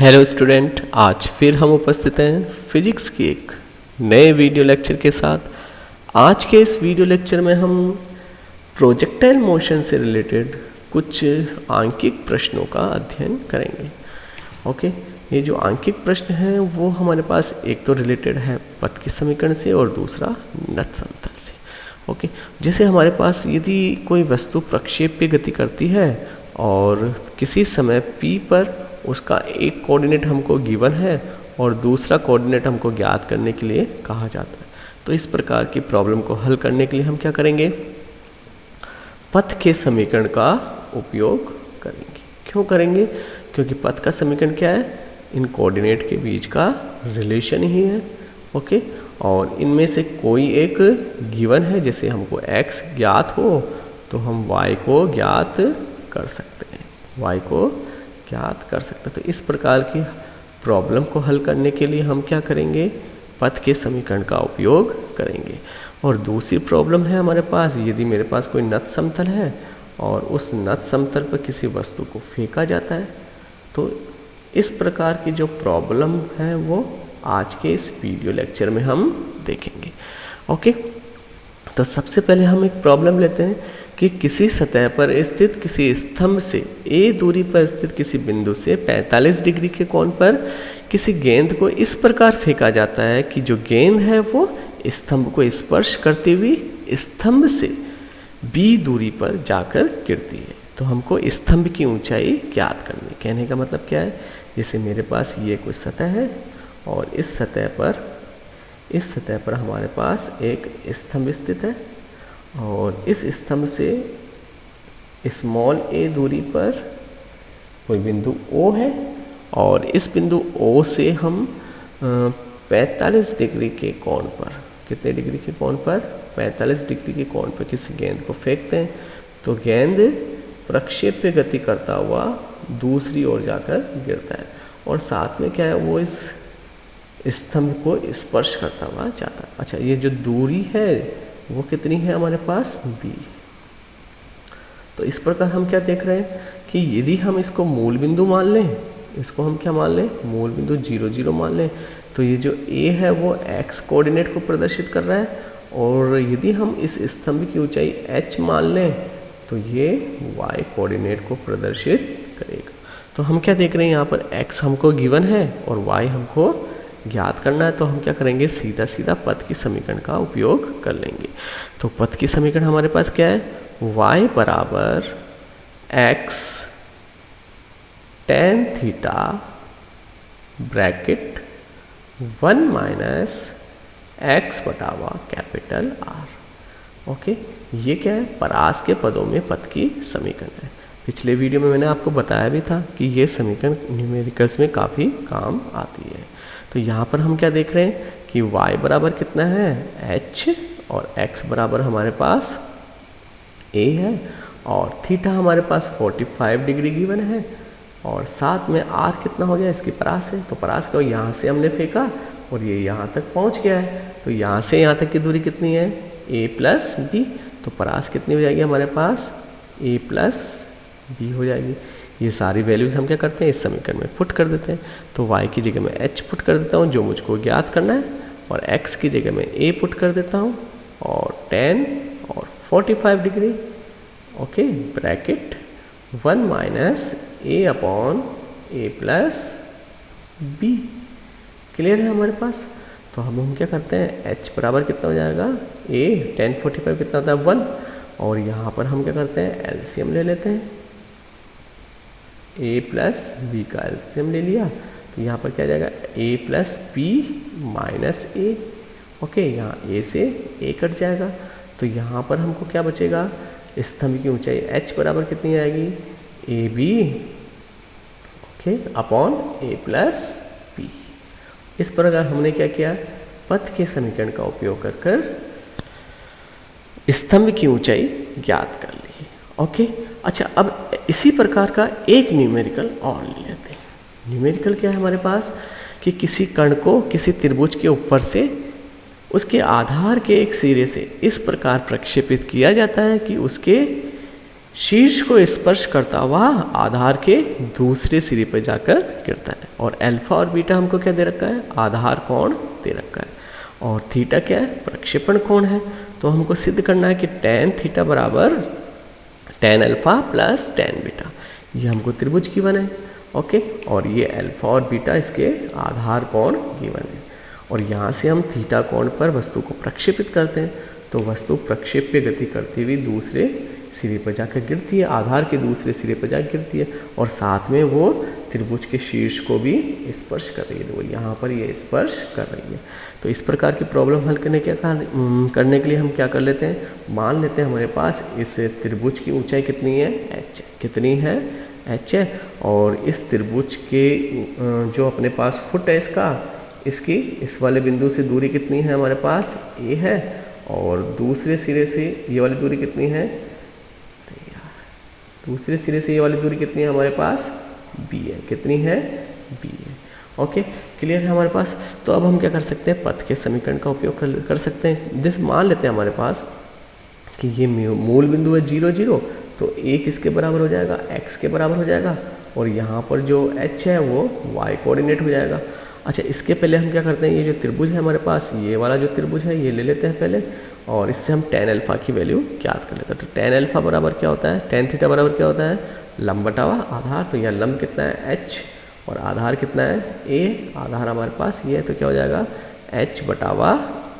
Hello student, आज फिर हम उपस्थित हैं फिजिक्स की एक नए वीडियो लेक्चर के साथ। आज के इस वीडियो लेक्चर में हम प्रोजेक्टाइल मोशन से रिलेटेड कुछ आंकिक प्रश्नों का अध्ययन करेंगे। ओके, ये जो आंकिक प्रश्न हैं वो हमारे पास एक तो रिलेटेड है पथ के समीकरण से और दूसरा नत समतल से। ओके, जैसे हमारे पास यदि कोई वस्तु प्रक्षेप पे गति करती है और किसी समय p पर उसका एक कोऑर्डिनेट हमको गिवन है और दूसरा कोऑर्डिनेट हमको ज्ञात करने के लिए कहा जाता है, तो इस प्रकार की प्रॉब्लम को हल करने के लिए हम क्या करेंगे, पथ के समीकरण का उपयोग करेंगे। क्यों करेंगे? क्योंकि पथ का समीकरण क्या है, इन कोऑर्डिनेट के बीच का रिलेशन ही है। ओके, और इनमें से कोई एक गिवन है, जैसे हमको x ज्ञात हो तो हम y को ज्ञात कर सकते हैं, y को ज्ञात कर सकते हैं। तो इस प्रकार की प्रॉब्लम को हल करने के लिए हम क्या करेंगे, पथ के समीकरण का उपयोग करेंगे। और दूसरी प्रॉब्लम है हमारे पास, यदि मेरे पास कोई नत समतल है और उस नत समतल पर किसी वस्तु को फेंका जाता है, तो इस प्रकार की जो प्रॉब्लम है वो आज के इस वीडियो लेक्चर में हम देखेंगे। ओके, तो सबसे पहले हम एक प्रॉब्लम लेते हैं कि किसी सतह पर स्थित किसी स्तंभ से a दूरी पर स्थित किसी बिंदु से 45 डिग्री के कोण पर किसी गेंद को इस प्रकार फेंका जाता है कि जो गेंद है वो स्तंभ को स्पर्श करते हुए स्तंभ से b दूरी पर जाकर गिरती है। तो हमको स्तंभ की ऊंचाई ज्ञात करनी है। कहने का मतलब क्या है, जैसे मेरे पास ये कोई सतह है और इस सतह पर हमारे पास एक स्तंभ स्थित है और इस स्तंभ से स्मॉल a दूरी पर कोई बिंदु O है और इस बिंदु O से हम 45 डिग्री के कोण पर, कितने डिग्री के कोण पर, 45 डिग्री के कोण पर किसी गेंद को फेंकते हैं, तो गेंद प्रक्षेप पे गति करता हुआ दूसरी ओर जाकर गिरता है और साथ में क्या है, वो इस स्तंभ को स्पर्श करता हुआ जाता है। अच्छा, ये जो दूरी है वो कितनी है हमारे पास, b। तो इस प्रकार हम क्या देख रहे हैं कि यदि हम इसको मूल बिंदु मान लें, इसको हम क्या मान लें, मूल बिंदु 0 0 मान लें, तो ये जो a है वो x कोऑर्डिनेट को प्रदर्शित कर रहा है और यदि हम इस स्तंभ की ऊंचाई h मान लें तो ये y कोऑर्डिनेट को प्रदर्शित करेगा। तो हम क्या देख रहे हैं, यहाँ पर x हमको गिवन है और y हमको ज्ञात करना है, तो हम क्या करेंगे, सीधा सीधा पथ की समीकरण का उपयोग कर लेंगे। तो पथ की समीकरण हमारे पास क्या है, y बराबर x tan theta bracket 1 minus x बटावा कैपिटल R। ओके, ये क्या है, परास के पदों में पथ की समीकरण है। पिछले वीडियो में मैंने आपको बताया भी था कि ये समीकरण न्यूमेरिकल्स में काफ़ी काम आती है। तो यहाँ पर हम क्या देख रहे हैं कि y बराबर कितना है, h, और x बराबर हमारे पास a है और थीटा हमारे पास 45 डिग्री गिवन है और साथ में r कितना हो गया, इसकी परास है। तो परास को यहाँ से हमने फेंका और ये यहाँ तक पहुँच गया है, तो यहाँ से यहाँ तक की दूरी कितनी है, a प्लस b। तो परास कितनी हो जाएगी हमारे पास, a प्लस b हो जाएगी। ये सारी वैल्यूज़ हम क्या करते हैं, इस समीकरण में पुट कर देते हैं। तो y की जगह में h पुट कर देता हूँ जो मुझको ज्ञात करना है, और x की जगह में a पुट कर देता हूँ और tan और 45 degree. Okay, bracket 1 minus a upon a plus b। Clear है हमारे पास। तो हम क्या करते हैं, h बराबर कितना हो जाएगा, a tan 45 कितना होता है 1, और यहाँ पर हम क्या करते हैं, एलसीएम ले लेते हैं, a प्लस बी का एलसीएम ले लिया, तो यहाँ पर क्या जाएगा, a plus B minus a। Okay, यहाँ a से a कट जाएगा, तो यहाँ पर हमको क्या बचेगा, स्तंभ की ऊंचाई h बराबर कितनी आएगी, A B, okay, upon a plus B. इस प्रकार हमने क्या किया, पथ के समीकरण का उपयोग कर स्तंभ की ऊंचाई ज्ञात कर ली। ओके, अच्छा, अब इसी प्रकार का एक न्यूमेरिकल और ले लेते हैं। न्यूमेरिकल क्या है हमारे पास, कि किसी कण को किसी त्रिभुज के ऊपर से उसके आधार के एक सिरे से इस प्रकार प्रक्षेपित किया जाता है कि उसके शीर्ष को स्पर्श करता हुआ आधार के दूसरे सिरे पर जाकर गिरता है। और अल्फा और बीटा हमको क्या दे रखा है, आधार कोण दे रखा है, और थीटा क्या है, प्रक्षेपण कोण है। तो हमको सिद्ध करना है कि tan थीटा बराबर tan alpha plus tan beta, ये हमको त्रिभुज गिवन है। ओके, और ये अल्फा और बीटा इसके आधार कोण गिवन है, और यहाँ से हम थीटा कोण पर वस्तु को प्रक्षेपित करते हैं, तो वस्तु प्रक्षेप्य गति करती हुई दूसरे सिरे पर जाकर गिरती है, आधार के दूसरे सिरे पर जाकर गिरती है, और साथ में वो त्रिभुज के शीर्ष को भी स्पर्श कर रही है। वो यहाँ पर ये स्पर्श कर रही है। तो इस प्रकार की प्रॉब्लम हल करने के लिए हम क्या कर लेते हैं, मान लेते हैं हमारे पास इस त्रिभुज की ऊंचाई कितनी है, h, कितनी है, h है, और इस त्रिभुज के जो अपने पास फुट है इसकी इस वाले बिंदु से दूरी कितनी है हमारे पास, a है, और दूसरे सिरे से ये वाली दूरी कितनी है, दूसरे सिरे से ये वाली दूरी कितनी है हमारे पास, b है, कितनी है, b है। ओके, क्लियर है हमारे पास। तो अब हम क्या कर सकते हैं, पथ के समीकरण का उपयोग कर सकते हैं। जैसे मान लेते हैं हमारे पास कि ये मूल बिंदु है 0 0, तो a किसके बराबर हो जाएगा, x के बराबर हो जाएगा, और यहाँ पर जो h है वो y कोऑर्डिनेट हो जाएगा। अच्छा, इसके पहले हम क्या करते हैं, ये जो त्रिभुज है हमारे पास, ये वाला जो त्रिभुज है ये ले लेते हैं पहले, और इससे हम tan अल्फा की वैल्यू ज्ञात कर लेते हैं। तो tan अल्फा बराबर क्या होता है, tan थीटा बराबर क्या होता है, लंब बटा हुआ आधार। तो यह लंब कितना है, h, और आधार कितना है, a, आधार हमारे पास ये है, तो क्या हो जाएगा, h बटा हुआ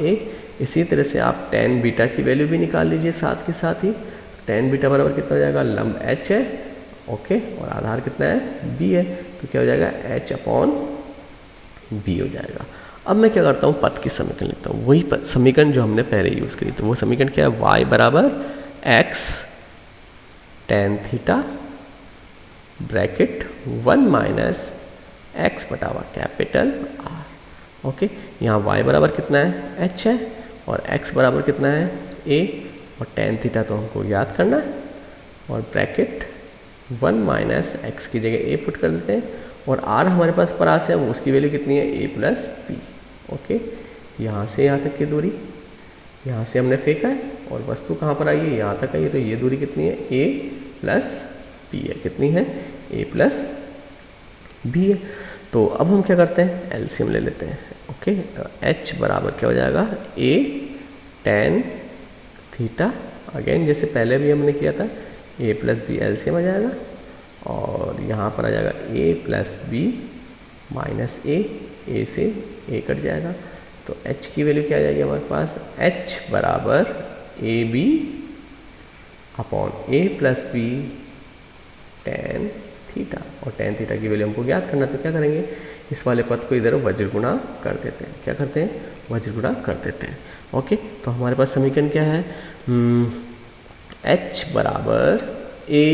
a। इसी तरह से आप tan बीटा की वैल्यू भी निकाल लीजिए साथ के साथ ही। tan बीटा बराबर कितना हो जाएगा, लंब h है, ओके, और आधार कितना है, b है, तो क्या हो जाएगा, h अपॉन b हो जाएगा। अब मैं क्या करता हूँ, पथ की समीकरण लिखता हूँ, वही समीकरण जो हमने पहले यूज़ करी। तो वो समीकरण क्या है, y बराबर x tan theta bracket 1 minus x बटा हुआ कैपिटल R। ओके, यहाँ y बराबर कितना है, h है, और x बराबर कितना है, a, और tan थीटा तो हमको याद करना है, और ब्रैकेट 1 माइनस x की जगह a पुट कर देते हैं, और r हमारे पास परास है, उसकी वैल्यू कितनी है, a प्लस b। ओके, यहाँ से यहाँ तक की दूरी यहाँ से हमने फेंका है, और वस्तु कहाँ पर आई है, यहाँ तक आई है, तो ये दूरी कितनी है, a प्लस b है, कितनी है, a प्लस b है। तो अब हम क्या करते हैं, एलसीएम ले लेते हैं। ओके, h बराबर क्या हो जाएगा, a tan थीटा, अगेन जैसे पहले भी हमने किया था, a प्लस b एलसीएम आ जाएगा, और यहाँ पर आ जाएगा a plus b minus a से a कट जाएगा, तो h की वैल्यू क्या आ जाएगी हमारे पास, h बराबर A B upon a plus b tan theta, और tan थीटा की वैल्यू हमको ज्ञात करना। तो क्या करेंगे, इस वाले पद को इधर वज्र गुणा कर देते हैं। क्या करते हैं, वज्र गुणा कर देते हैं। ओके, तो हमारे पास समीकरण क्या है, h बराबर A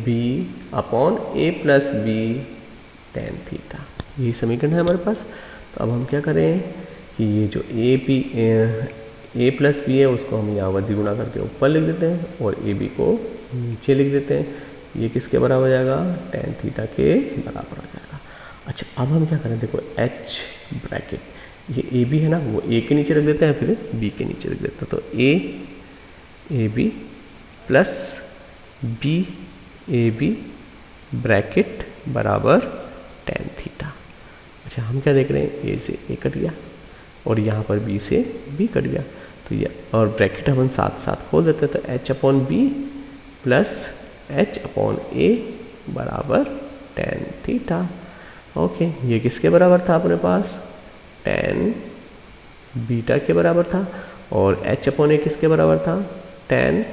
B upon a plus B tan theta, यही समीकरण है हमारे पास। तो अब हम क्या करें कि ये जो a प्लस बी है उसको हम यहाँ वज्र गुणा करके ऊपर लिख देते हैं, और ए बी को नीचे लिख देते हैं। ये किसके बराबर हो जाएगा, tan थीटा के बराबर हो जाएगा। अच्छा, अब हम क्या करें, देखो h ब्रैकेट, ये ए बी है ना, वो a के नीचे रख देते हैं, फिर b के नीचे रख देते हैं। तो A B plus B A B bracket बराबर tan थीटा। अच्छा, हम क्या देख रहे हैं, a से a कट गया, और यहाँ पर b से b कट गया, तो ये और ब्रैकेट हम साथ साथ खोल देते हैं। तो h upon B plus h upon a बराबर tan थीटा। ओके, ये किसके बराबर था अपने पास, tan बीटा के बराबर था, और h अपॉन a किसके बराबर था, tan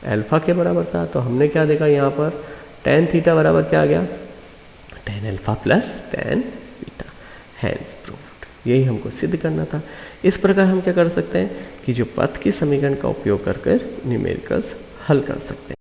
अल्फा के बराबर था। तो हमने क्या देखा यहाँ पर, tan थीटा बराबर क्या आ गया, tan alpha plus tan beta, hence proved. यही हमको सिद्ध करना था। इस प्रकार हम क्या कर सकते हैं कि जो पथ की समीकरण का उपयोग कर न्यूमेरिकल्स हल कर सकते हैं।